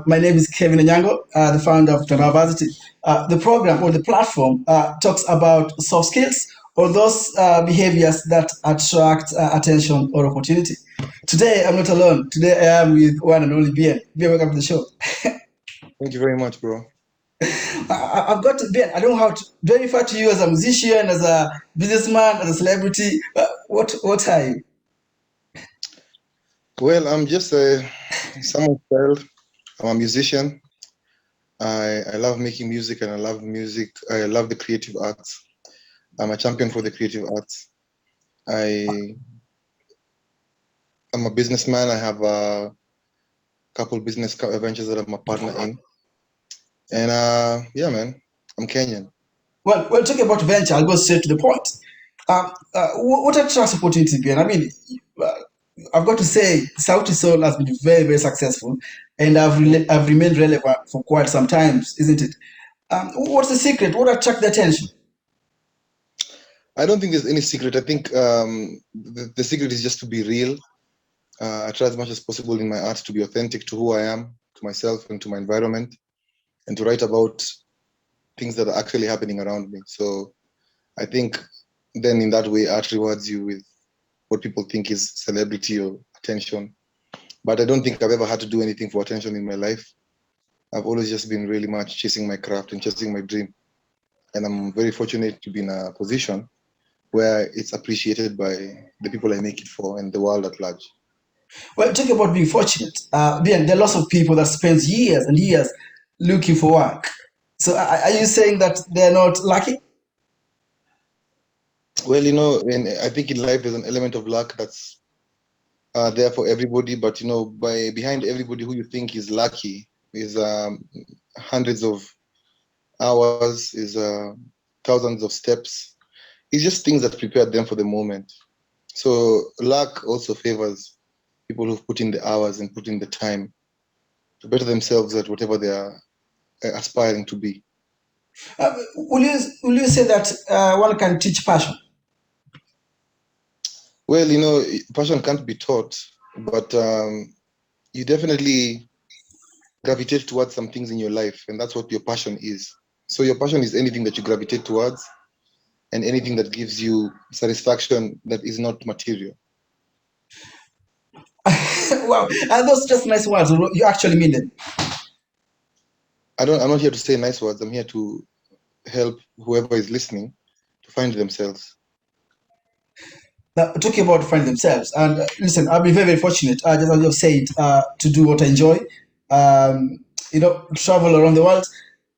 My name is Kevin Anyango, the founder of Mtandaoversity. The program or the platform talks about soft skills or those behaviors that attract attention or opportunity. Today, I'm not alone. Today, I am with one and only Bien. Bien, welcome to the show. Thank you very much, bro. I've got to, Bien, I don't know how to, do I refer to you as a musician, as a businessman, as a celebrity? What are you? Well, I'm just someone's child. I'm a musician. I love making music and I love music. I love the creative arts. I'm a champion for the creative arts. I am a businessman. I have a couple business ventures that I'm a partner in. And yeah, man, I'm Kenyan. Well, talking about venture, I'll go straight to the point. What attracts opportunity, Bien? I mean, uh, I've got to say, Sauti Sol has been very, very successful, and I've remained relevant for quite some time, isn't it? What's the secret? What attracts the attention? I don't think there's any secret. I think the secret is just to be real. I try as much as possible in my art to be authentic to who I am, to myself, and to my environment, and to write about things that are actually happening around me. So I think then in that way, art rewards you with what people think is celebrity or attention. But I don't think I've ever had to do anything for attention in my life. I've always just been really much chasing my craft and chasing my dream. And I'm very fortunate to be in a position where it's appreciated by the people I make it for and the world at large. Well, talking about being fortunate, Bien, there are lots of people that spend years and years looking for work. So are you saying that they're not lucky? Well, you know, and I think in life there's an element of luck that's there for everybody, but you know, behind everybody who you think is lucky is hundreds of hours, is thousands of steps. It's just things that prepared them for the moment. So luck also favors people who've put in the hours and put in the time to better themselves at whatever they are aspiring to be. Will you say that one can teach passion? Well, you know, passion can't be taught, but you definitely gravitate towards some things in your life, and that's what your passion is. So your passion is anything that you gravitate towards and anything that gives you satisfaction that is not material. Wow, and those just nice words. You actually mean them. I'm not here to say nice words. I'm here to help whoever is listening to find themselves. Now, talking about find themselves, and listen, I've been very, very fortunate, just as you've said, to do what I enjoy. Travel around the world,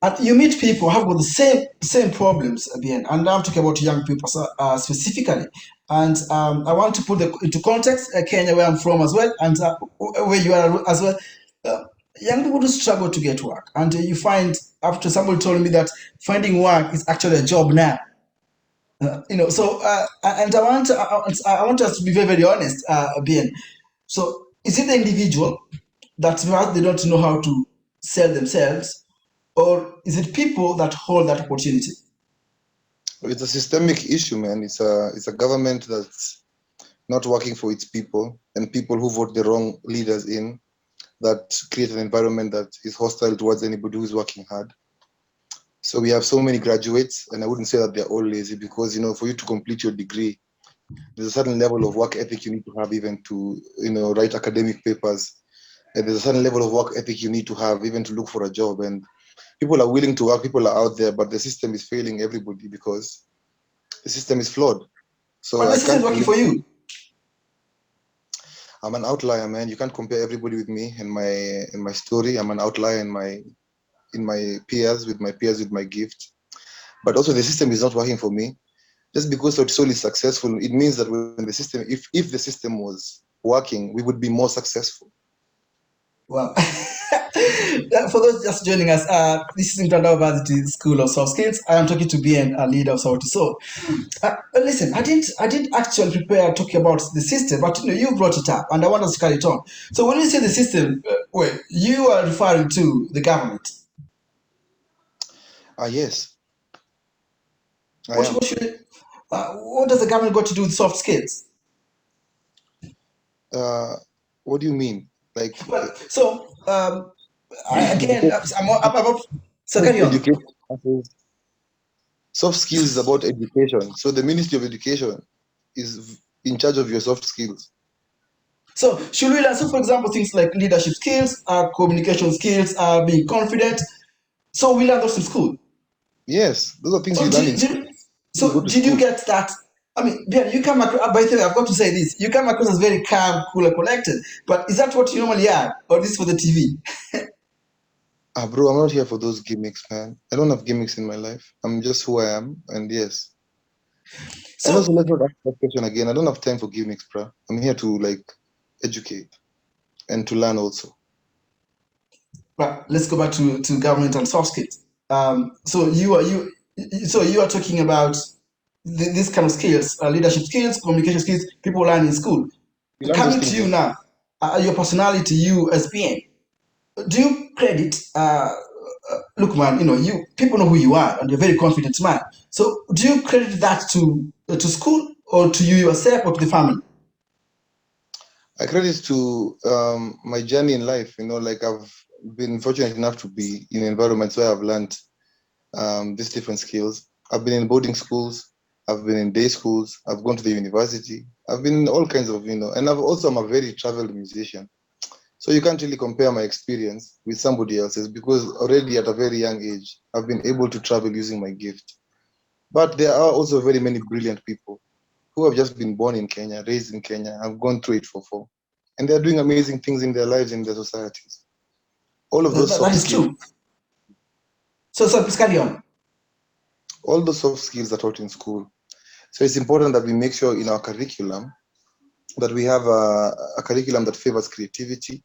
and you meet people who have got the same problems at the end. And I'm talking about young people specifically. And I want to put into context Kenya, where I'm from as well, and where you are as well. Uh, Young people do struggle to get work, and you find after somebody told me that finding work is actually a job now. And I want us to be very, very honest, Bien. So, is it the individual that perhaps they don't know how to sell themselves, or is it people that hold that opportunity? It's a systemic issue, man. It's a government that's not working for its people, and people who vote the wrong leaders in that create an environment that is hostile towards anybody who's working hard. So we have so many graduates, and I wouldn't say that they're all lazy, because you know, for you to complete your degree, there's a certain level of work ethic you need to have even to, you know, write academic papers. And there's a certain level of work ethic you need to have even to look for a job. And people are willing to work, people are out there, but the system is failing everybody because the system is flawed. So but this isn't working for you. I'm an outlier, man. You can't compare everybody with me in my story. I'm an outlier in my peers, with my gift. but also the system is not working for me. Just because Sauti Sol is successful, it means that when the system, if the system was working, we would be more successful. Well, for those just joining us, this is Mtandaoversity School of Soft Skills. I am talking to BN, a leader of Sauti Sol. Listen, I didn't actually prepare talking about the system, but you brought it up, and I want us to carry it on. So when you say the system, well, you are referring to the government. Yes, I What, am. what should what does the government got to do with soft skills? Uh, what do you mean? Like, Well, so again, because I'm about. So soft carry on. education, soft skills is about education. So the Ministry of Education is in charge of your soft skills. So should we learn? So for example, things like leadership skills, communication skills, being confident. So we learn those in school. Yes, those are things So you learn in school. You go to did you school. get that? I mean, yeah, you come across. By the way, I've got to say this: you come across as very calm, cool, and collected. But is that what you normally are, or this for the TV? Bro, I'm not here for those gimmicks, man. I don't have gimmicks in my life. I'm just who I am, and yes. And also, So, let's not ask that question again. I don't have time for gimmicks, bro. I'm here to like educate and to learn also. right, let's go back to government and soft skills. So you are talking about these kind of skills, leadership skills, communication skills, people learn in school. We learn those Coming to things you in now, your personality, you as being, do you credit? Look, man, you people know who you are, and you're a very confident man. So, do you credit that to school, or to you yourself, or to the family? I credit to my journey in life. Like I've been fortunate enough to be in environments where I've learned these different skills. I've been in boarding schools. I've been in day schools. I've gone to the university. I've been in all kinds of, and I'm a very traveled musician. So you can't really compare my experience with somebody else's because already at a very young age, I've been able to travel using my gift. But there are also very many brilliant people who have just been born in Kenya, raised in Kenya, have gone through it for four. And they're doing amazing things in their lives, in their societies. All of those That soft is skills, true. So please carry on. all those soft skills are taught in school. So it's important that we make sure in our curriculum that we have a curriculum that favors creativity,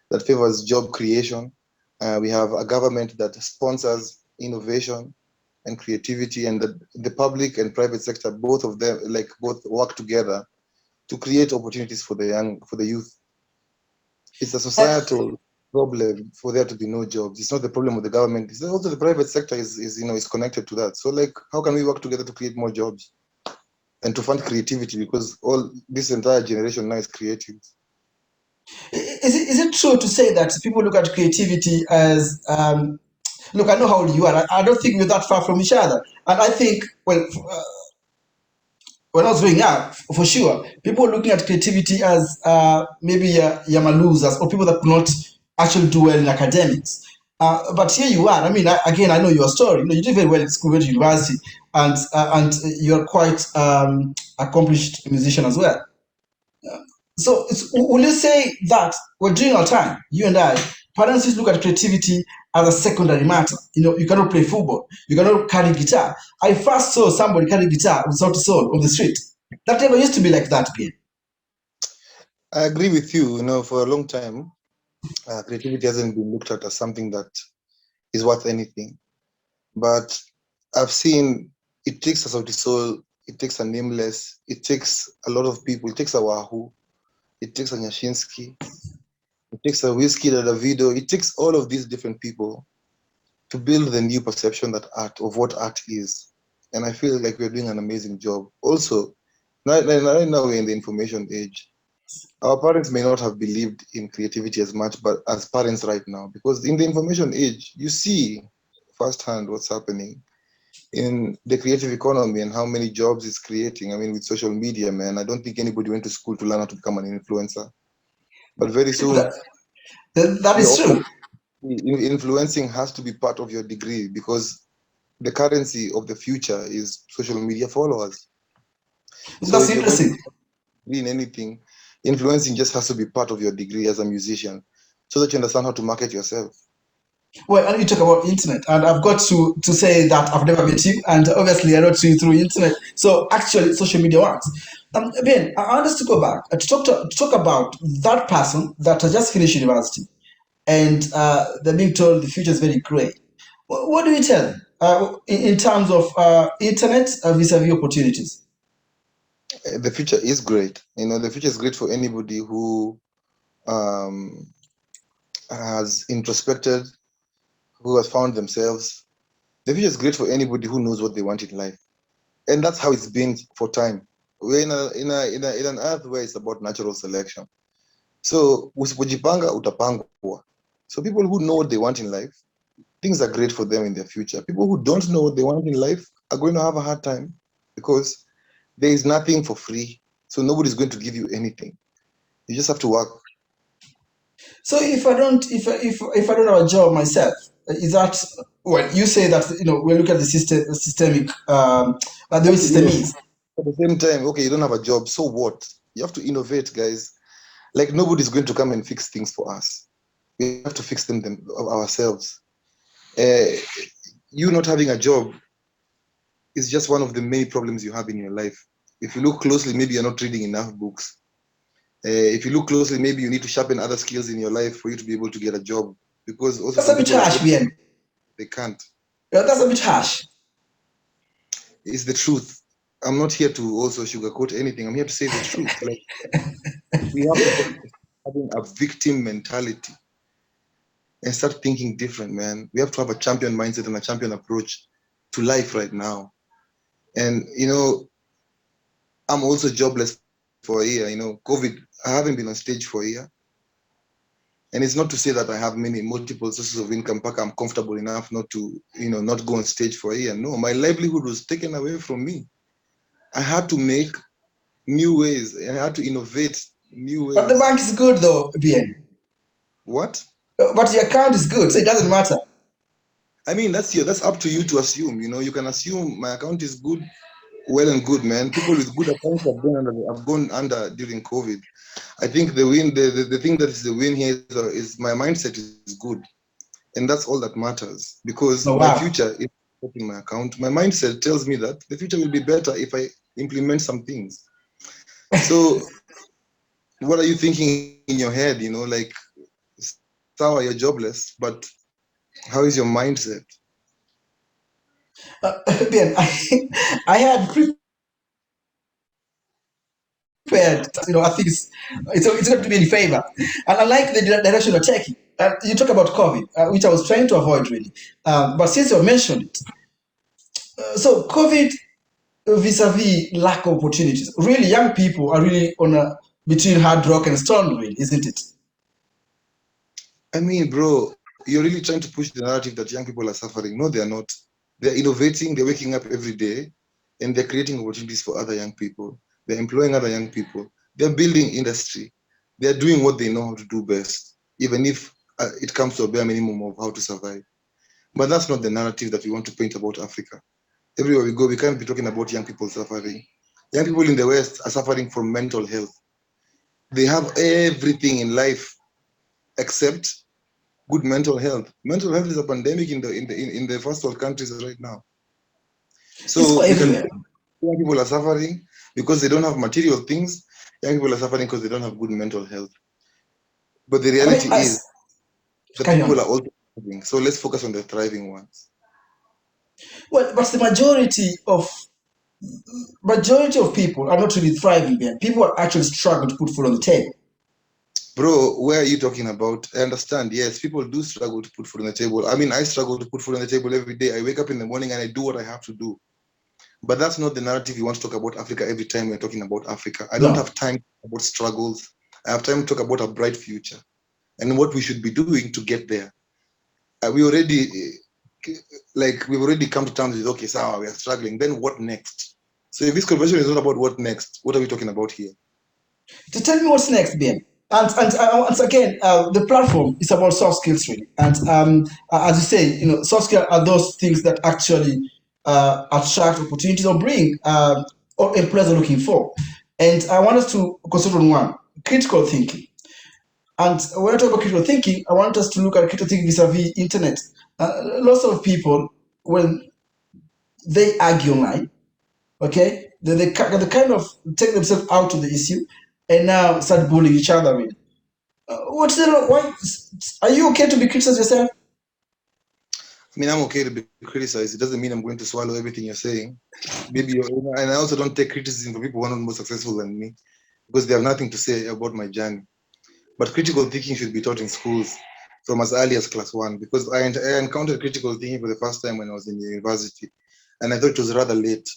that favors job creation. We have a government that sponsors innovation and creativity, and that the public and private sector, both of them, like both work together to create opportunities for the youth. It's a Uh, societal problem for there to be no jobs. It's not the problem of the government. It's also the private sector is connected to that. So like, how can we work together to create more jobs and to fund creativity? Because all this entire generation now is creative. is it true to say that people look at creativity as look? I know how old you are. I don't think we're that far from each other, and I think when I was growing up, for sure, people were looking at creativity as maybe Yamalosers or people that could not actually do well in academics. But here you are. I mean, again, I know your story. You did very well in school, went to university, and you're quite accomplished musician as well. So, will you say that we're during our time, you and I, parents used to look at creativity as a secondary matter? You cannot play football, you cannot carry guitar. I first saw somebody carry guitar with Sauti Sol on the street. That never used to be like that, Bien. I agree with you. For a long time, creativity hasn't been looked at as something that is worth anything. But I've seen it takes a Sauti Sol, it takes a Nameless, it takes a lot of people. It takes a Wahoo, it takes a Nyashinsky, it takes a Whiskey, a Davido. It takes all of these different people to build the new perception of what art is. And I feel like we're doing an amazing job. Also, right now we're in the information age. Our parents may not have believed in creativity as much, but as parents right now, because in the information age, you see firsthand what's happening in the creative economy and how many jobs it's creating. I mean, with social media, man, I don't think anybody went to school to learn how to become an influencer. But very soon, That, that we is all true. influencing has to be part of your degree because the currency of the future is social media followers. So That's if you're going to interesting. be in anything, influencing just has to be part of your degree as a musician so that you understand how to market yourself. Well, and you talk about internet, and I've got to say that I've never met you, and obviously I know you through internet. So actually, social media works. Ben, I want us to go back to talk about that person that has just finished university, and they're being told the future is very great. What do you tell them in terms of internet vis-a-vis opportunities? The future is great. You know, the future is great for anybody who um, has introspected, who has found themselves. The future is great for anybody who knows what they want in life, and that's how it's been for time. We're in an earth where it's about natural selection. So usipojipanga utapangwa. So people who know what they want in life, things are great for them in their future. People who don't know what they want in life are going to have a hard time because there is nothing for free. So nobody's going to give you anything. You just have to work. So if I don't have a job myself, is that, well? You say that we look at the systemic the way You have to system innovate. is. At the same time, okay, you don't have a job, so what? You have to innovate, guys. Like nobody's going to come and fix things for us. We have to fix them ourselves. Uh, you not having a job is just one of the many problems you have in your life. If you look closely, maybe you're not reading enough books. If you look closely, maybe you need to sharpen other skills in your life for you to be able to get a job. Because also That's a some bit people are harsh, Bien. they can't. That's a bit harsh. It's the truth. I'm not here to also sugarcoat anything. I'm here to say the truth. Like we have to stop having a victim mentality and start thinking different, man. We have to have a champion mindset and a champion approach to life right now. And I'm also jobless for a year. COVID, I haven't been on stage for a year. And it's not to say that I have many multiple sources of income pack. I'm comfortable enough not to, not go on stage for a year. No, my livelihood was taken away from me. I had to make new ways and I had to innovate new But the ways. bank is good though, Bien. What? But the account is good, so it doesn't matter. I mean, that's up to you to assume. You can assume my account is good, well and good, man. People with good accounts have gone under during COVID. I think the win, the thing that is the win here is my mindset is good, and that's all that matters because my Oh wow. future is in my account. My mindset tells me that the future will be better if I implement some things. So, what are you thinking in your head? Like, Sawa, you're jobless, but how is your mindset? Bien, I had prepared things. I think it's going to be in favor, and I like the direction you're taking. You talk about COVID, which I was trying to avoid really, but since you mentioned it, so COVID vis-a-vis lack of opportunities. Really, young people are really on a between hard rock and stone, really, isn't it? I mean, bro, you're really trying to push the narrative that young people are suffering. No, they are not. They're innovating, they're waking up every day, and they're creating opportunities for other young people. They're employing other young people. They're building industry. They're doing what they know how to do best, even if it comes to a bare minimum of how to survive. But that's not the narrative that we want to paint about Africa. Everywhere we go, we can't be talking about young people suffering. Young people in the West are suffering from mental health. They have everything in life except good mental health. Mental health is a pandemic in the first world countries right now. It's So quite we can everywhere. say young people are suffering because they don't have material things. Young people are suffering because they don't have good mental health. But the I mean, reality is the carry people on. are also thriving. So let's focus on the thriving ones. Well, but the majority of people are not really thriving there. People are actually struggling to put food on the table. Bro, where are you talking about? I understand. Yes, people do struggle to put food on the table. I mean, I struggle to put food on the table every day. I wake up in the morning and I do what I have to do. But that's not the narrative you want to talk about Africa every time we're talking about Africa. I don't No. have time to talk about struggles. I have time to talk about a bright future and what we should be doing to get there. We already, we've already come to terms with, okay, so we are struggling. Then what next? So if this conversation is not about what next, what are we talking about here? To tell me what's next, Ben. And again, the platform is about soft skills, really. And as you say, soft skills are those things that actually attract opportunities or bring or employers are looking for. And I want us to concentrate on one: critical thinking. And when I talk about critical thinking, I want us to look at critical thinking vis-a-vis internet. Lots of people, when they argue online, okay, they kind of take themselves out of the issue and now start bullying each other. With what's the why? Are you okay to be criticized yourself? I mean, I'm okay to be criticized. It doesn't mean I'm going to swallow everything you're saying. Maybe, and I also don't take criticism from people who are not more successful than me because they have nothing to say about my journey. But critical thinking should be taught in schools from as early as class 1 because I encountered critical thinking for the first time when I was in university, and I thought it was rather late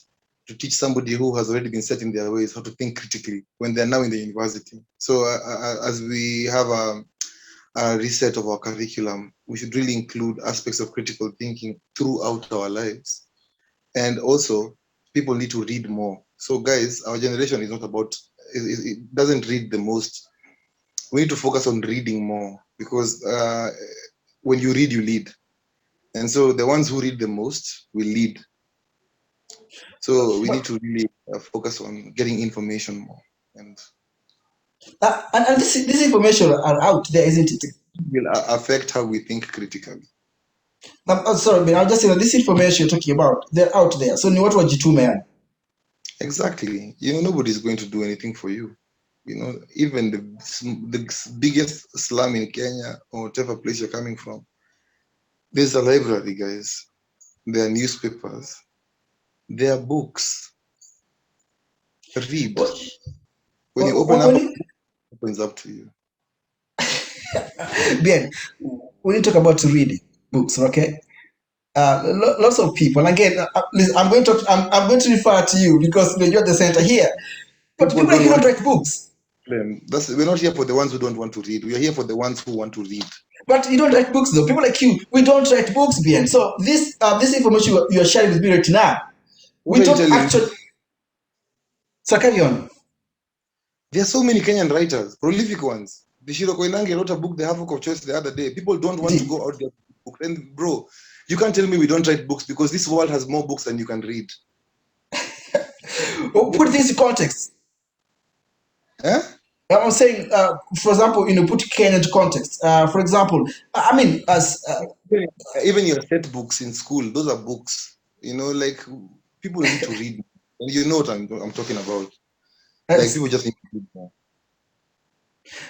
to teach somebody who has already been set in their ways how to think critically when they're now in the university. So as we have a reset of our curriculum, we should really include aspects of critical thinking throughout our lives. And also, people need to read more. So guys, our generation is not about, it doesn't read the most. We need to focus on reading more because when you read, you lead. And so the ones who read the most will lead. So we need to really focus on getting information more. And this information are out there, isn't it? will affect how we think critically. I'm sorry, but I'll just say that this information you're talking about, they're out there. So what was man? Exactly. Nobody's going to do anything for you. Even the biggest slum in Kenya or whatever place you're coming from, there's a library, guys. There are newspapers. There are books. Read. When you open up, it opens up to you. Bien, when you talk about reading books, okay? Lots of people. Again, listen, I'm going to refer to you because you're the center here. But people like you don't write books. We're not here for the ones who don't want to read. We are here for the ones who want to read. But you don't write books, though. People like you, we don't write books, Bien. So this information you are sharing with me right now, we don't actually. So carry on. There are so many Kenyan writers, prolific ones. Bishiro Koinange wrote a book, The Havoc of Choice, the other day. People don't want to go out there to book. And bro, you can't tell me we don't write books because this world has more books than you can read. Put this in context. Huh? I'm saying, for example, put Kenya into context. For example, I mean, as even your set books in school, those are books. Like people need to read. And you know what I'm talking about. Like people just need to read more.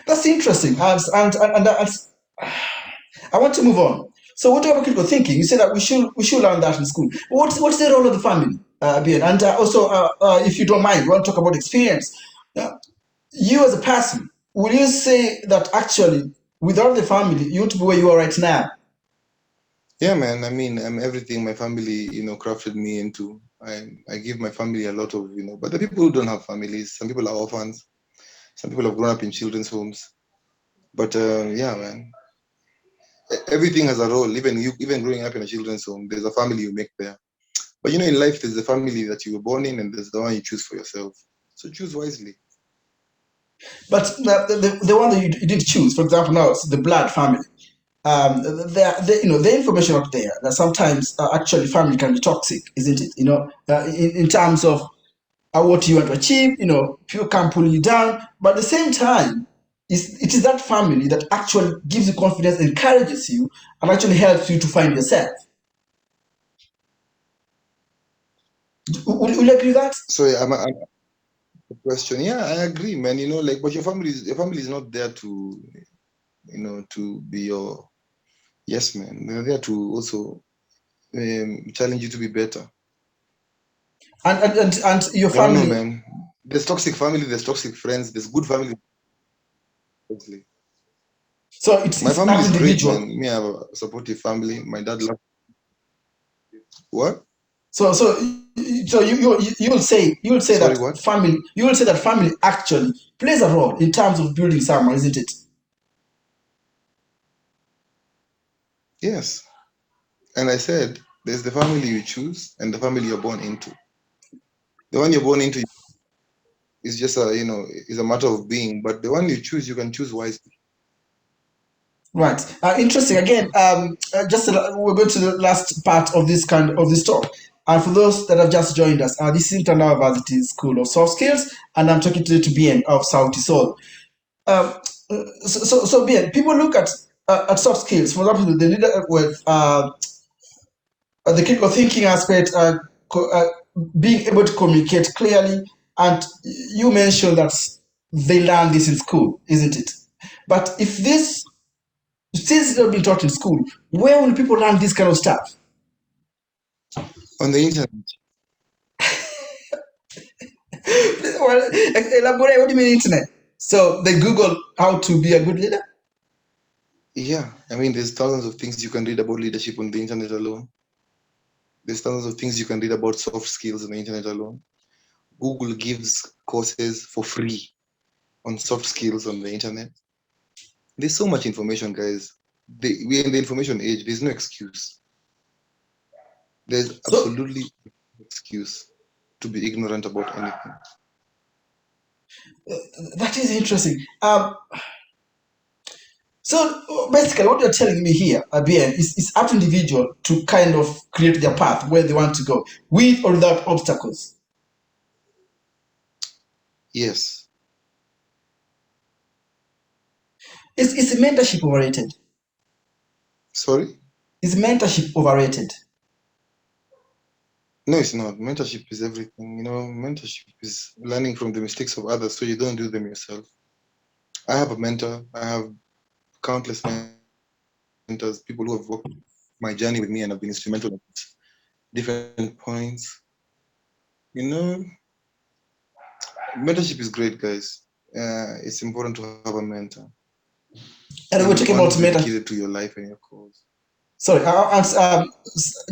That's interesting. And I want to move on. So what about critical thinking? You said that we should learn that in school. What's the role of the family, Bien? And also, if you don't mind, we want to talk about experience. You as a person, will you say that actually, without the family, you want to be where you are right now? Yeah, man. I mean, everything my family, crafted me into. I give my family a lot of, but the people who don't have families, some people are orphans, some people have grown up in children's homes. But yeah, man, everything has a role. Even growing up in a children's home, there's a family you make there. But in life, there's the family that you were born in, and there's the one you choose for yourself. So choose wisely. But the one that you didn't choose, for example, now it's the blood family. The information out there that sometimes actually family can be toxic, isn't it? In terms of what you want to achieve, people can pull you down, but at the same time, it is that family that actually gives you confidence, encourages you, and actually helps you to find yourself. Will you agree with that? So I'm a question. Yeah, I agree, man. But your family is not there to, to be your yes man. They're there to also challenge you to be better. And your family. I don't know, man. There's toxic family, there's toxic friends, there's good family. So it's my family is great, individual. man. Me, I have a supportive family. My dad loves. What? So you'll say Sorry, that what? family, you will say that family actually plays a role in terms of building someone, isn't it? Yes. And I said there's the family you choose and the family you're born into. The one you're born into is just is a matter of being, but the one you choose, you can choose wisely. Right. Interesting. Again, we're going to the last part of this talk. And for those that have just joined us, this is Mtandaoversity School of Soft Skills, and I'm talking to Bien of Sauti Sol. So Bien, people look at soft skills. For example, the leader with the critical thinking aspect, being able to communicate clearly, and you mentioned that they learn this in school, isn't it? But if this since it's not being taught in school, where will people learn this kind of stuff? On the internet. Well, elaborate. What do you mean internet? So they Google how to be a good leader. Yeah, I mean, there's thousands of things you can read about leadership on the internet alone. There's thousands of things you can read about soft skills on the internet alone. Google gives courses for free on soft skills on the internet. There's so much information, guys. We're in the information age. There's no excuse. There's So absolutely no excuse to be ignorant about anything. that is interesting. So basically, what you're telling me here, BN, is up to individual to kind of create their path where they want to go, with or without obstacles. Yes. Is mentorship overrated? Sorry? Is mentorship overrated? No, it's not. Mentorship is everything. You know, mentorship is learning from the mistakes of others so you don't do them yourself. I have a mentor. I have countless mentors, people who have walked my journey with me and have been instrumental at different points. You know, mentorship is great, guys. It's important to have a mentor And we're and talking one about who's mentorship. dedicated to your life and your cause. Sorry,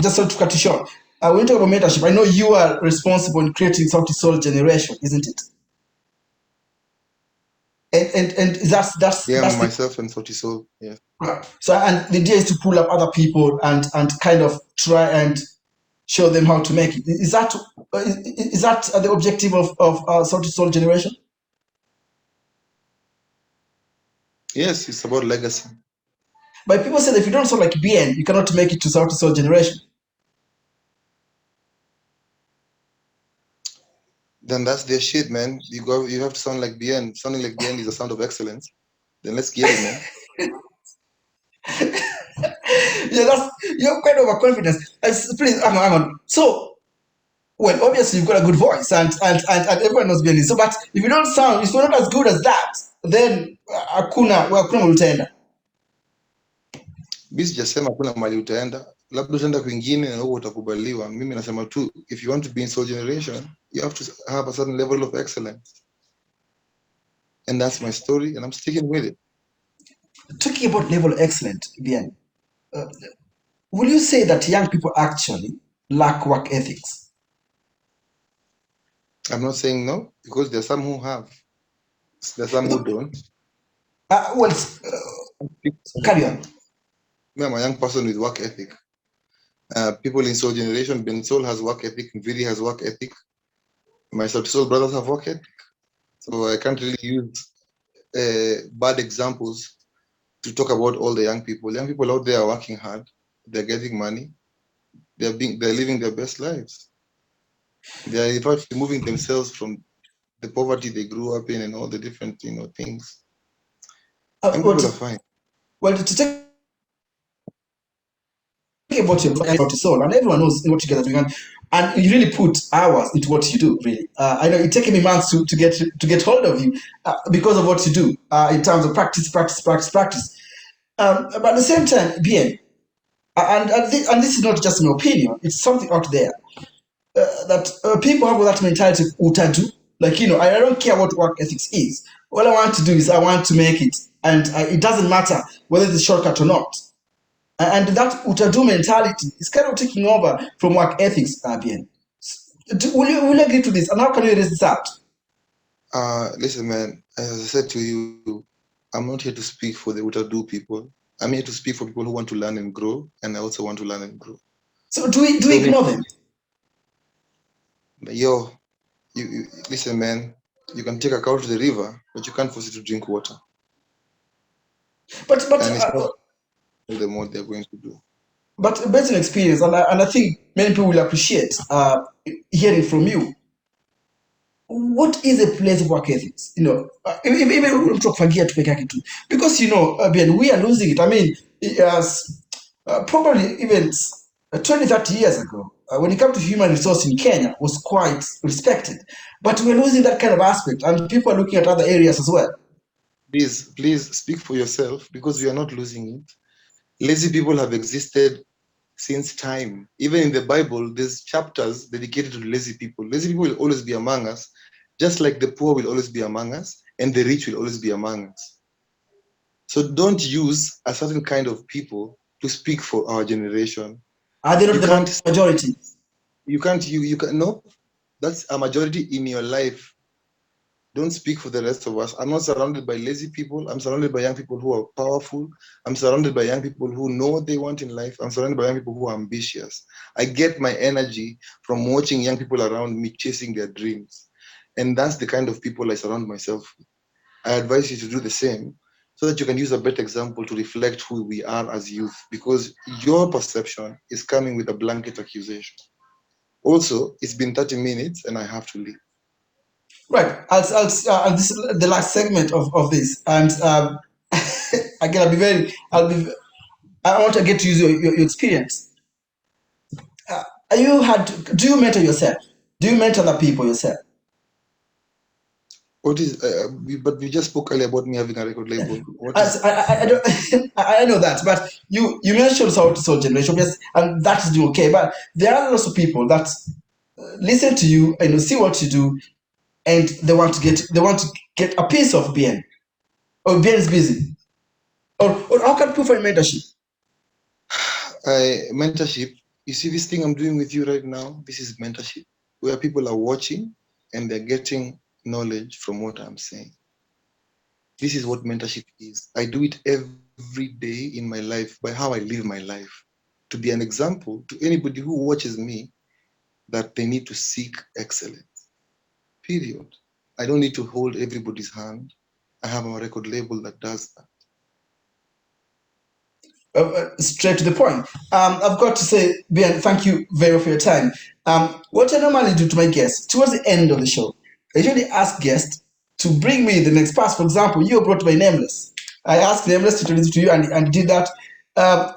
just so to cut you short. When you talk about mentorship, I know you are responsible in creating Sauti Sol generation, isn't it? And Yeah, that's the myself and Sauti Sol. Yeah. so and the idea is to pull up other people and kind of try and show them how to make it. Is that the objective of Sauti Sol generation? Yes, it's about legacy. But people say that if you don't sound like BN, you cannot make it to Sauti Sol generation. Then that's their shit, man. You have to sound like Bien. Sounding like Bien is a sound of excellence. Then let's get it, man. Yeah, that's you have kind of a confidence. Please, hang on. So, well, obviously you've got a good voice, and everyone knows BN. So, but if you don't sound, if you're not as good as that, then hakuna utaenda. Mi sijasema kuna mali utaenda, labda utaenda kwingine na huko utakubaliwa. Mimi nasema tu, if you want to be in Soul Generation, you have to have a certain level of excellence. And that's my story, and I'm sticking with it. Talking about level excellent, BN, will you say that young people actually lack work ethics? I'm not saying no, because there's some who have. There's some who don't. Well, carry on. Me, I'm a young person with work ethic. People in Soul Generation, Ben Soul has work ethic, Vidi has work ethic. My Sauti Sol brothers have work ethic. So I can't really use bad examples to talk about all the young people. Young people out there are working hard. They're getting money. They're living their best lives. They're in fact removing themselves from the poverty they grew up in and all the different things. Young Well, people are fine. to take about your Sauti Sol, and everyone knows what you guys are doing, and you really put hours into what you do. Really, I know it's taken me months to get hold of you because of what you do in terms of practice. But at the same time, BN, and this is not just my opinion; it's something out there that people have that mentality utadu. Like I don't care what work ethics is. All I want to do is I want to make it, and it doesn't matter whether it's a shortcut or not. And that utadu mentality is kind of taking over from work ethics, Bien. Will you agree to this? And how can you erase this out? Listen, man, as I said to you, I'm not here to speak for the Utadu people. I'm here to speak for people who want to learn and grow, and I also want to learn and grow. So do we ignore them? Yo, you listen, man. You can take a cow to the river, but you can't force it to drink water. But And it's not the more they're going to do. but based on experience, and I think many people will appreciate hearing from you. what is a place of work ethics? Even talk forget to make it because again, we are losing it. I mean, probably even 20, 30 years ago, when it comes to human resource in Kenya, was quite respected, but we're losing that kind of aspect, and people are looking at other areas as well. Please speak for yourself, because we are not losing it. Lazy people have existed since time. Even in the Bible, there's chapters dedicated to lazy people. Lazy people will always be among us, just like the poor will always be among us, and the rich will always be among us. So don't use a certain kind of people to speak for our generation. Are they not You the can't, majority? you can, no, that's a majority in your life. Don't speak for the rest of us. I'm not surrounded by lazy people. I'm surrounded by young people who are powerful. I'm surrounded by young people who know what they want in life. I'm surrounded by young people who are ambitious. I get my energy from watching young people around me chasing their dreams. And that's the kind of people I surround myself with. I advise you to do the same, so that you can use a better example to reflect who we are as youth, because your perception is coming with a blanket accusation. Also, it's been 30 minutes and I have to leave. Right. This is the last segment of this, and again, I want to get to use your experience. Do you mentor yourself? Do you mentor other people yourself? What is, but we just spoke earlier about me having a record label. What As is, I don't, I know that, but you mentioned Sauti Sol generation, yes, and that is okay. But there are also people that listen to you and see what you do, and they want to get a piece of BN, or BN is busy, or how can people find mentorship? mentorship? You see this thing I'm doing with you right now? This is mentorship, where people are watching and they're getting knowledge from what I'm saying. This is what mentorship is. I do it every day in my life by how I live my life, to be an example to anybody who watches me, that they need to seek excellence. Period. I don't need to hold everybody's hand. I have a record label that does that. Straight to the point. I've got to say, Ben, thank you very much for your time. What I normally do to my guests towards the end of the show, I usually ask guests to bring me the next pass. For example, you brought my Nameless. I asked Nameless to introduce to you, and did that.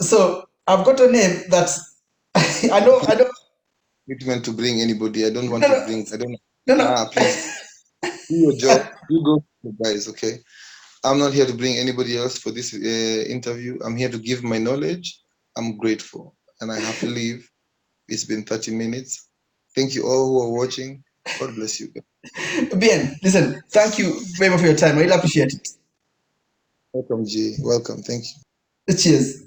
So I've got a name that I know. Not meant to bring anybody. I don't want No, to no, bring. I don't. no, no. Please do your job. You go, guys. Okay. I'm not here to bring anybody else for this interview. I'm here to give my knowledge. I'm grateful, and I have to leave. It's been 30 minutes. Thank you all who are watching. God bless you. Bien, listen, thank you very much for your time. I really appreciate it. Welcome, G. Welcome. Thank you. Cheers.